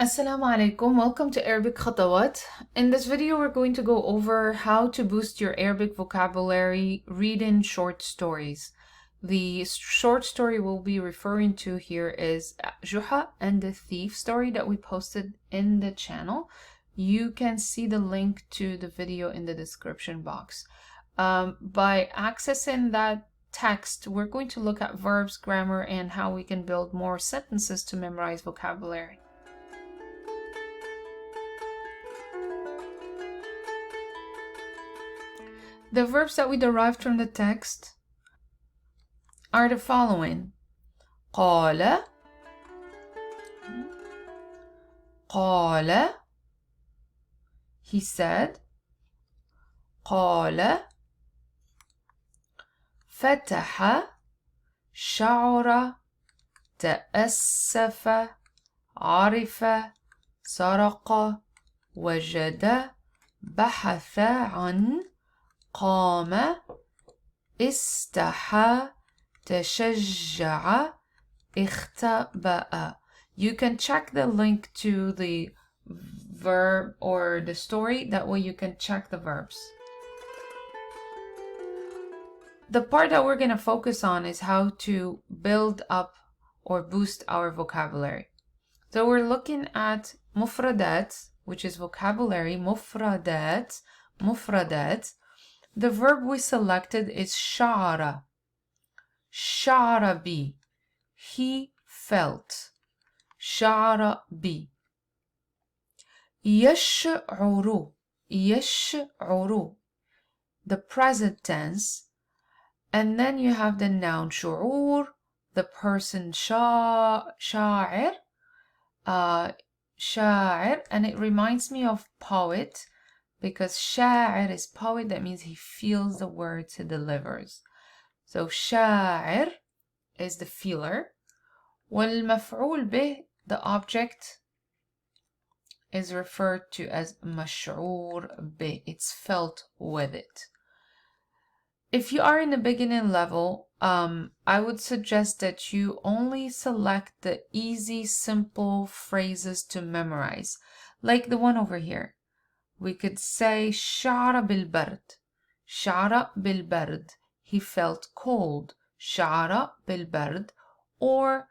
Assalamu alaikum, welcome to Arabic Khatawaat. In this video, we're going to go over how to boost your Arabic vocabulary reading short stories. The short story we'll be referring to here is Juha and the Thief story that we posted in the channel. You can see the link to the video in the description box. By accessing that text, we're going to look at verbs, grammar, and how we can build more sentences to memorize vocabulary. The verbs that we derived from the text are the following. قال قال he said. قال فتح شعر تأسف عرف سرق وجد بحث عن قام استحى تشجع اختبأ. You can check the link to the verb or the story. That way you can check the verbs. The part that we're going to focus on is how to build up or boost our vocabulary. So we're looking at mufradat, which is vocabulary. Mufradat. The verb we selected is sha'ara. Sha'ara bi. He felt. Sha'ara bi. Yash'uru. Yash'uru. The present tense. And then you have the noun shu'ur, the person sha'ir. Sha'ir. And it reminds me of poet. Because sha'ir is poet, that means he feels the words he delivers. So sha'ir is the feeler. وَالْمَفْعُولْ بِهِ, the object, is referred to as مشعور به. It's felt with it. If you are in the beginning level, I would suggest that you only select the easy, simple phrases to memorize. Like the one over here. We could say شعر بالبرد. شعر بالبرد. He felt cold. شعر بالبرد. Or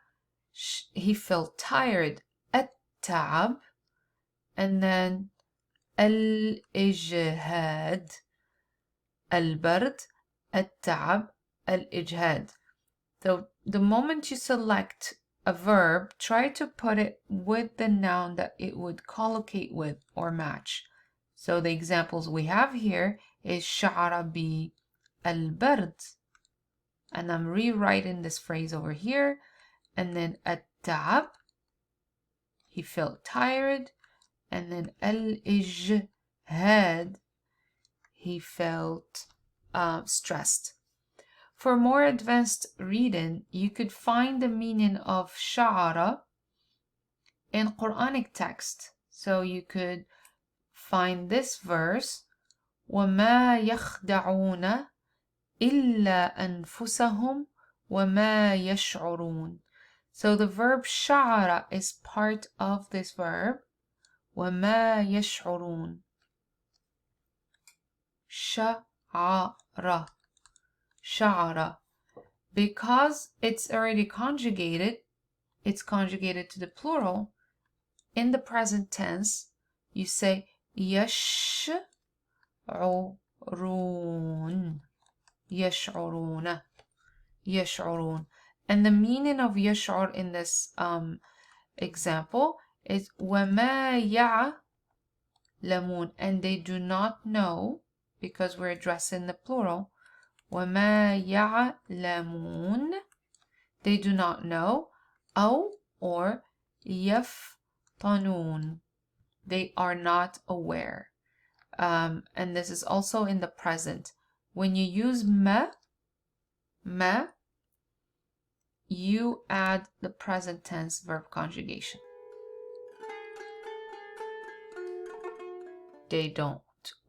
he felt tired. التعب. And then الإجهاد. البرد. التعب. الإجهاد. So the moment you select a verb, try to put it with the noun that it would collocate with or match. So the examples we have here is شعر بالبرد. And I'm rewriting this phrase over here. And then التعب. He felt tired. And then الإجهاد. He felt stressed. For more advanced reading, you could find the meaning of شعر in Quranic text. So you could find this verse, وَمَا يَخْدَعُونَ إِلَّا أَنفُسَهُمْ وَمَا يَشْعُرُونَ. So the verb شعر is part of this verb, وَمَا يَشْعُرُونَ. شعر. شعر. Because it's already conjugated, it's conjugated to the plural. In the present tense, you say يشعرون. يشعرون. يشعرون. And the meaning of يشعر in this example is وما يعلمون. And they do not know, because we're addressing the plural. وما يعلمون. They do not know. أو or يفطنون. They are not aware. And this is also in the present. When you use ma, you add the present tense verb conjugation. They don't.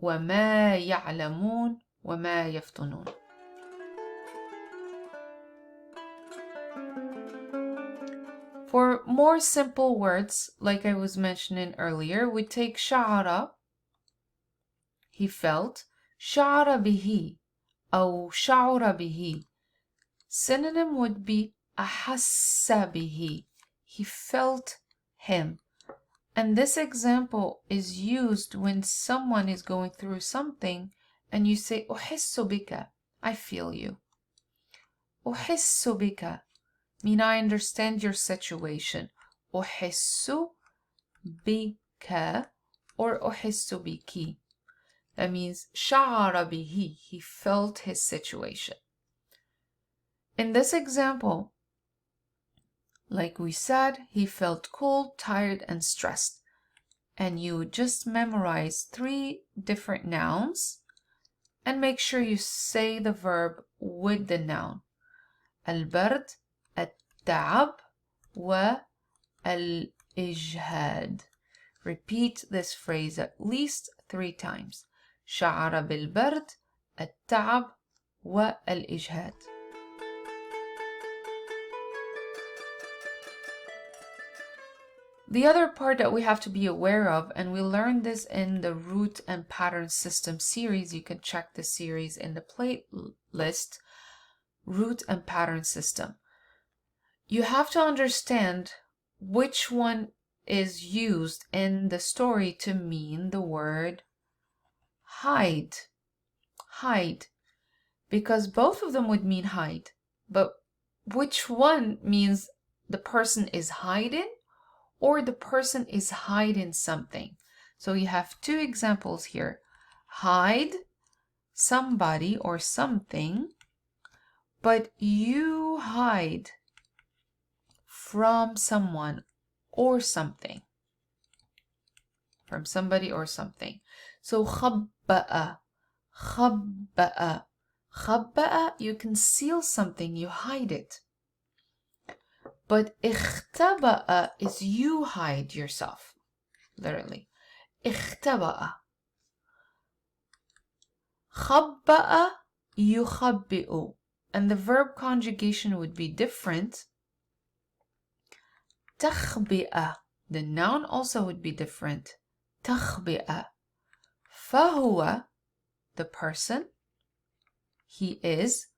وَمَا يَعْلَمُونَ وَمَا يَفْطُنُونَ. For more simple words, like I was mentioning earlier, we take شعر, he felt, شعر به, أو شعر به. Synonym would be أحس به, he felt him. And this example is used when someone is going through something and you say أحس بك, I feel you. أحس بك, mean I understand your situation. أحس بك or أحس بك. That means شعر به, he felt his situation. In this example, like we said, he felt cold, tired, and stressed. And you would just memorize 3 different nouns and make sure you say the verb with the noun. البرد, التعب, والإجهاد. Repeat this phrase at least 3 times. شعر بالبرد, التعب, والإجهاد. The other part that we have to be aware of, and we learned this in the root and pattern system series, you can check the series in the playlist, root and pattern system. You have to understand which one is used in the story to mean the word hide. Hide. Because both of them would mean hide. But which one means the person is hiding or the person is hiding something? So you have 2 examples here. Hide somebody or something, but you hide from someone or something. From somebody or something. So خبأ, خبأ. خبأ, you conceal something, you hide it. But اختبأ is you hide yourself, literally. اختبأ. خبأ يخبئ. And the verb conjugation would be different. تخبئ. The noun also would be different. تخبئ. فهو, the person, he is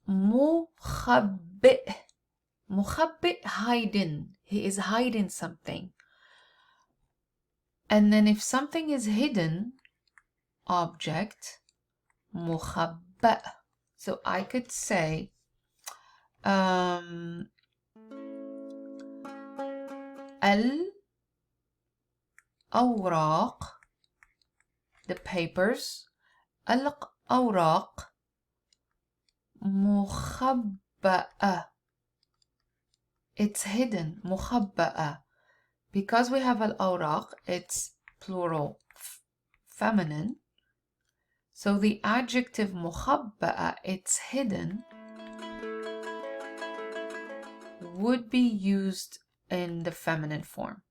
مخبئ. مخبئ, hiding. He is hiding something. And then if something is hidden, object, مخبأ. So I could say, الأوراق, the papers, الأوراق مخبأة. It's hidden, مخبأة. Because we have al-awraq, it's plural feminine. So the adjective مخبأة, it's hidden, would be used in the feminine form.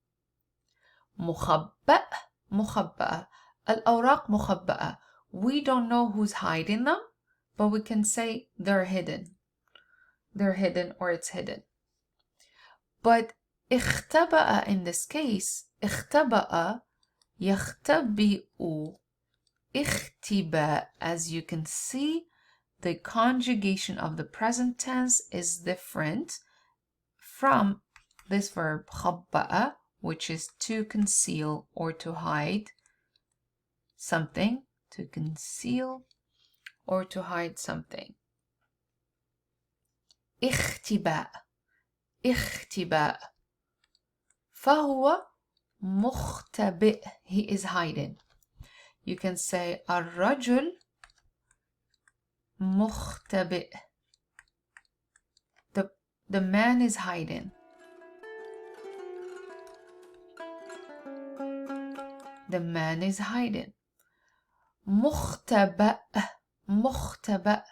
مخبأ, مخبأة. الأوراق مخبأة. We don't know who's hiding them, but we can say they're hidden. They're hidden or it's hidden. But اختبأ in this case, اختبأ, يختبئ, اختباء. As you can see, the conjugation of the present tense is different from this verb خبأ, which is to conceal or to hide something, to conceal or to hide something. اختباء, اختباء. فهو مختبئ, he is hiding. You can say الرجل مختبئ. The man is hiding. The man is hiding. مختبأ, مختبأ.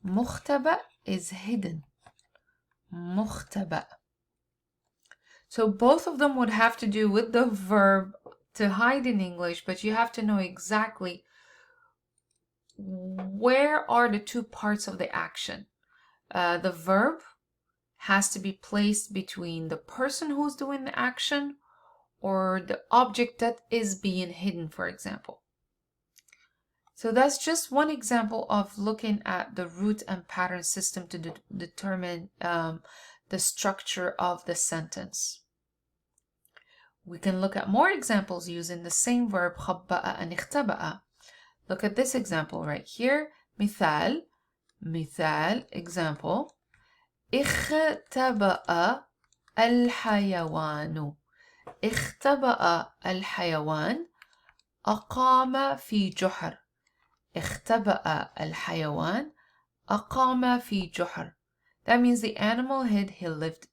مختبأ is hidden. مختبأ. So both of them would have to do with the verb to hide in English, but you have to know exactly where are the 2 parts of the action. The verb has to be placed between the person who's doing the action or the object that is being hidden, for example. So that's just one example of looking at the root and pattern system to determine the structure of the sentence. We can look at more examples using the same verb خبأ and اختبأ. Look at this example right here. مثال example. اختبأ الحيوان. اختبأ الحيوان أقام في جحر. اختبأ الحيوان أقام في جحر. That means the animal he lived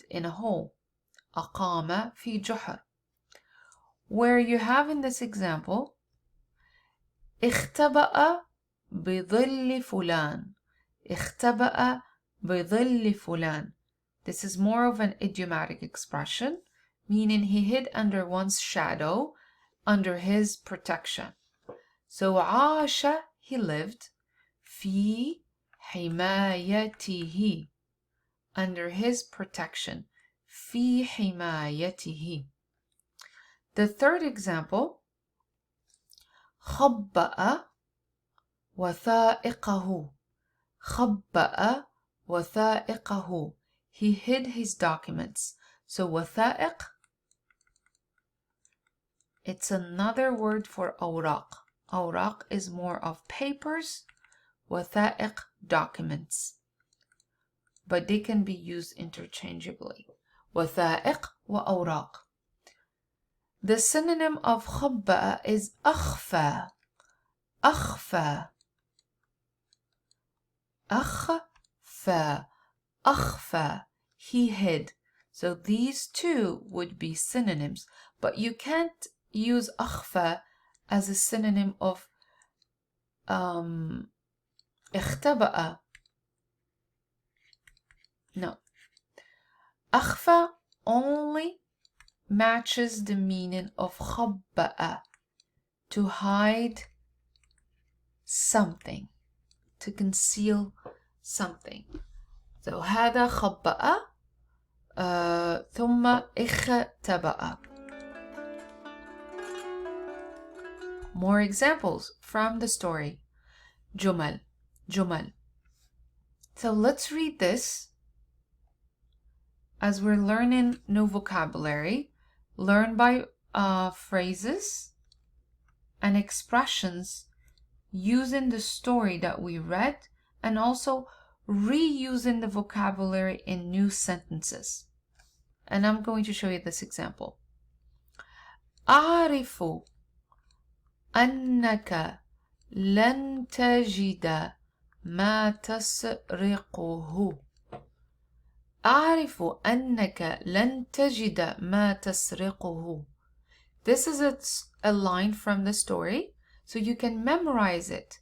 in a hole. أقام في جحر. Where you have in this example اختبأ بظل فلان. اختبأ بظل فلان. This is more of an idiomatic expression, meaning he hid under one's shadow, under his protection. So عاش, he lived, في حمايته, under his protection, في حمايته. The third example, خبأ وثائقه. خبأ وثائقه. He hid his documents. So وثائق, it's another word for أوراق. أوراق is more of papers, وثائق documents. But they can be used interchangeably. وثائق وأوراق. The synonym of خبأ is أخفى. أخفى. أخفى. أخفى. He hid. So these two would be synonyms, but you can't use أخفى as a synonym of اختبأ. No. أخفى only matches the meaning of خبأ, to hide something, to conceal something. So هذا خبأ ثم اختبأ. More examples from the story. جمل. So let's read this as we're learning new vocabulary. Learn by phrases and expressions using the story that we read, and also reusing the vocabulary in new sentences. And I'm going to show you this example. أعرف أنك لن تجد ما تسرقه. أعرف أنك لن تجد ما تسرقه. This is a line from the story, so you can memorize it.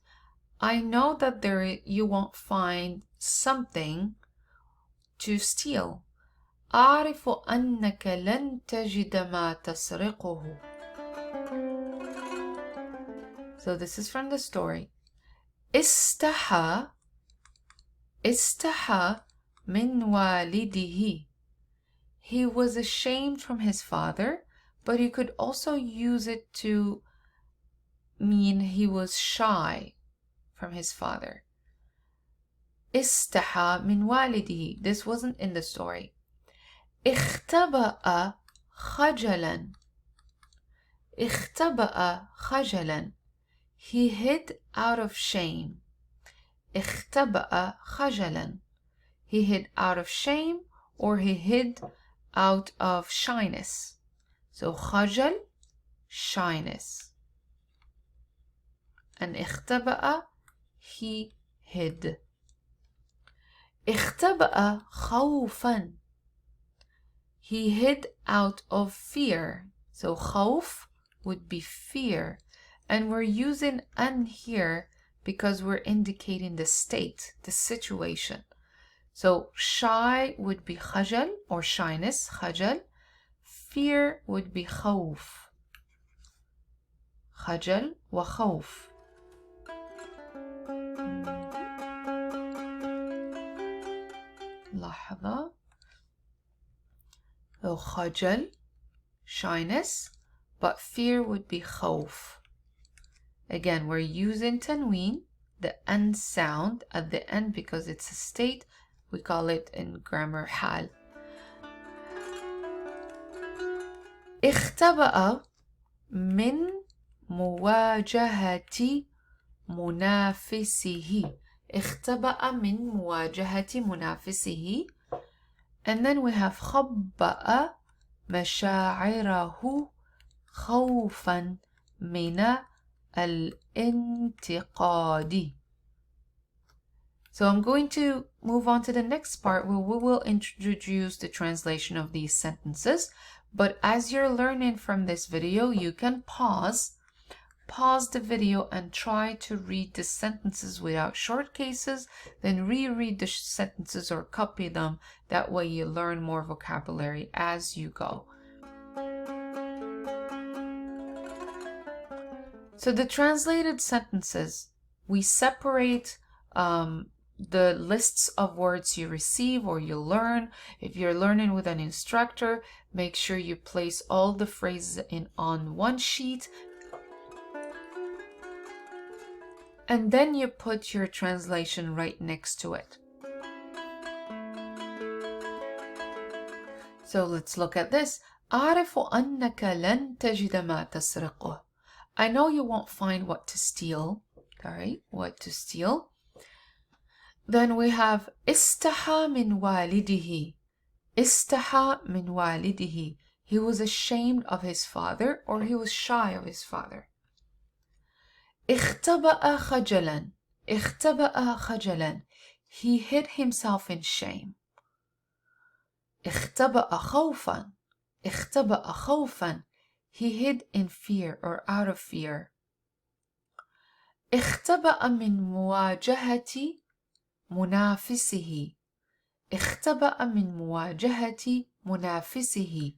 I know that you won't find something to steal. أعرف أنك لن تجد ما تسرقه. So this is from the story. استحى من والده. He was ashamed from his father, but you could also use it to mean he was shy from his father. استحى من والده. This wasn't in the story. اختبأ خجلا. اختبأ خجلا. He hid out of shame. اختبأ خجلا. He hid out of shame, or he hid out of shyness. So خجل, shyness. And اختبأ, he hid. اختبأ خوفا. He hid out of fear. So خوف would be fear. And we're using an here because we're indicating the state, the situation. So shy would be خجل, or shyness, خجل. Fear would be خوف. خجل وخوف. لحظة. So خجل, shyness, but fear would be خوف. Again, we're using tanween, the end sound at the end, because it's a state. We call it in grammar حال. اختبأ من مواجهة منافسه. اختبأ من مواجهة منافسه. And then we have خبأ مشاعره خوفا من الانتقاد. So I'm going to move on to the next part where we will introduce the translation of these sentences. But as you're learning from this video, you can pause the video and try to read the sentences without short cases, then reread the sentences or copy them. That way you learn more vocabulary as you go. So the translated sentences, we separate the lists of words you receive or you learn. If you're learning with an instructor, make sure you place all the phrases on one sheet, and then you put your translation right next to it. So let's look at this. أعرف أنك لن تجد ما تسرقه. I know you won't find what to steal. Alright, what to steal. Then we have استحى من والده. استحى من والده. He was ashamed of his father, or he was shy of his father. اختبأ خجلا. اختبأ خجلا. He hid himself in shame. اختبأ خوفا. اختبأ خوفا. He hid in fear or out of fear. اختبأ من مواجهة منافسه. اختبأ من مواجهة منافسه.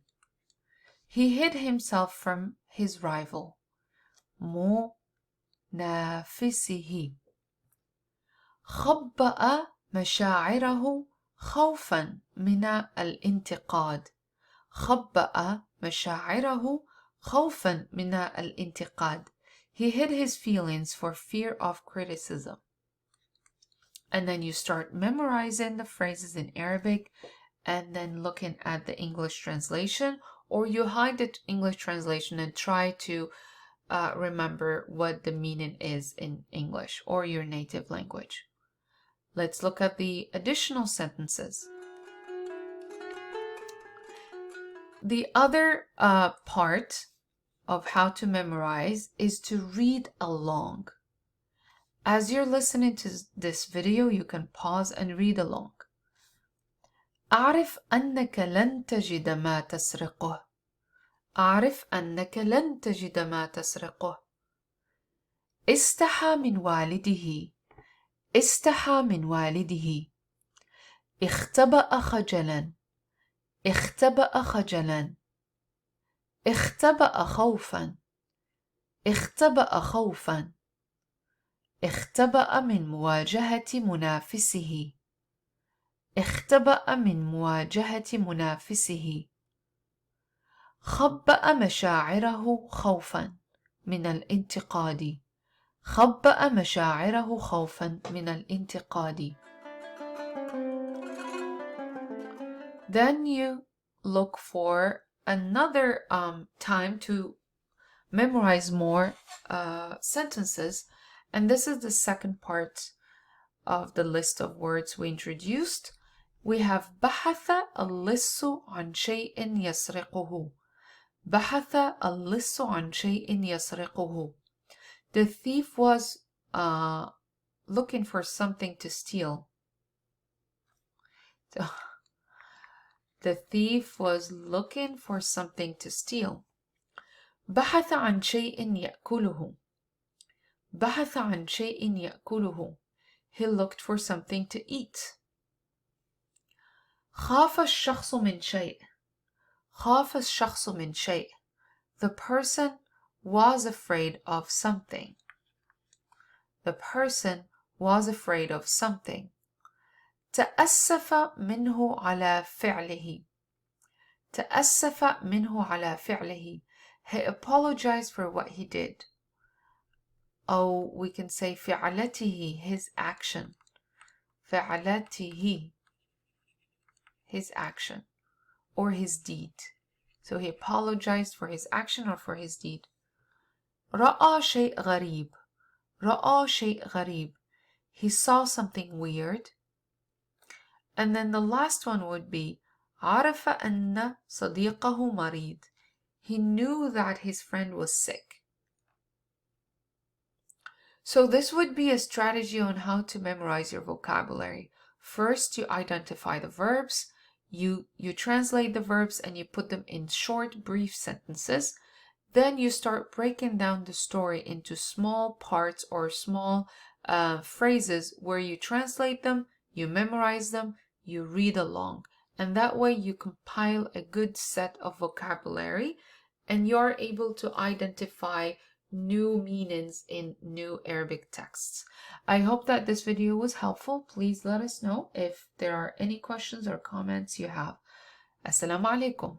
He hid himself from his rival. منافسه. خبأ مشاعره خوفا من الانتقاد. خبأ مشاعره خوفا من الانتقاد. He hid his feelings for fear of criticism. And then you start memorizing the phrases in Arabic and then looking at the English translation, or you hide the English translation and try to remember what the meaning is in English or your native language. Let's look at the additional sentences. The other part of how to memorize is to read along. As you're listening to this video, you can pause and read along. أعرف أنك لن تجد ما تسرقه. أعرف أنك لن تجد ما تسرقه. استحى من والده. استحى من والده. اختبأ خجلا. اختبأ خجلا. اختبأ خوفا. اختبأ خوفا. اختبأ من مواجهة منافسه. اختبأ من مواجهة منافسه. خبأ مشاعره خوفا من الانتقاد. خبأ مشاعره خوفا من الانتقاد. Then you look for another time to memorize more sentences, and this is the second part of the list of words we introduced. We have بحث اللص عن شيء يسرقه. بحث اللص عن شيء يسرقه. The thief was looking for something to steal. So, the thief was looking for something to steal. بحث عن شيء يأكله. بحث عن شيء يأكله. He looked for something to eat. خاف الشخص من شيء. خاف الشخص من شيء. The person was afraid of something. The person was afraid of something. تأسف منه على فعله. تأسف منه على فعله. He apologized for what he did. Oh, we can say فعلته, his action. فعلته, his action or his deed. So he apologized for his action or for his deed. رأى شيء غريب. رأى شيء غريب. He saw something weird. And then the last one would be عرف أن صديقه مريض. He knew that his friend was sick. So this would be a strategy on how to memorize your vocabulary. First, you identify the verbs, you translate the verbs and you put them in short, brief sentences. Then you start breaking down the story into small parts or small phrases where you translate them, you memorize them, you read along. And that way you compile a good set of vocabulary and you're able to identify new meanings in new Arabic texts. I hope that this video was helpful. Please let us know if there are any questions or comments you have. Assalamu alaikum.